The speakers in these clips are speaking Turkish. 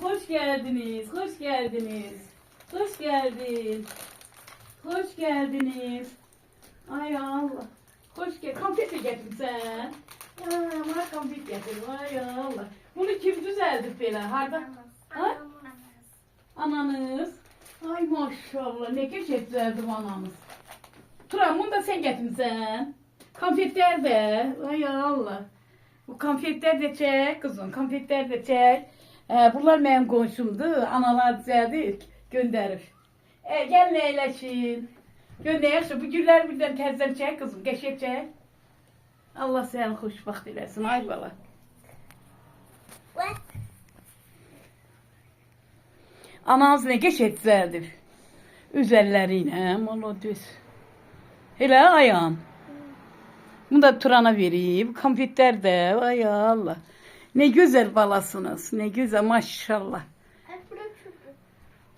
Hoş geldiniz, hoş geldiniz. Hoş geldin. Hoş geldiniz. Ay Allah. Hoş gel. Konfet mi getirdin sen? Bana konfet getir. Ay Allah. Bunu kim düzeldi böyle? Harda? Ha? Ananız. Ay maşallah. Ne köşe düzeldim ananız. Turan bunu da sen getirdin. Konfetler de. Ay Allah. Bu konfetler de çek kızım. Konfetler de çek. Bunlar benim komşumdu. Analar düzeldi. Gönderir. Gel Leyleşin. Gönder şu bu güller birden tezden çek kızım. Geçek çek. Allah seni hoşbaht eylesin. Ay bala. Anamız ne geçek düzeldir. Üzerlerine. Mono düz. Hele ayağım. Bunu da Turan'a vereyim. Konfetler de. Ay Allah. Ne güzel balasınız. Ne güzel maşallah.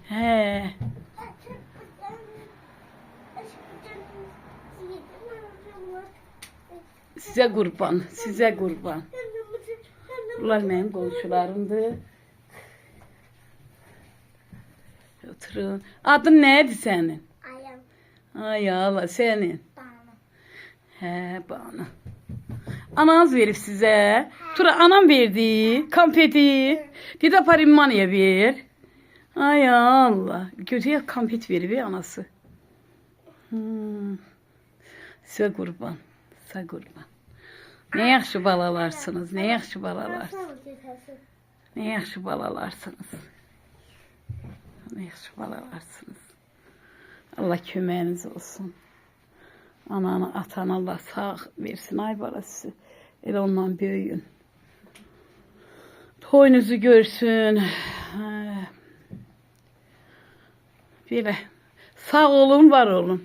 He. Size kurban. Size kurban. Bunlar benim komşularımdı. Oturun. Adın neydi senin? Ayağım. Ay Allah senin. Bana. He bana. Ananız verip size. Tura anam verdi. Kampeti. Bir de parimaniye ver. Ay Allah. Kötüye kampet veriyor anası. Size kurban. Size kurban. Ne yaxşı balalarsınız. Ne yaxşı balalarsınız. Ne yaxşı balalarsınız. Ne yaxşı balalarsınız. Allah köməyiniz olsun. Ananı, atan Allah sağ versin. Ay balası. Elə ondan böyüyün. Toyunuzu görsün. Belə. Sağ olun, var olun.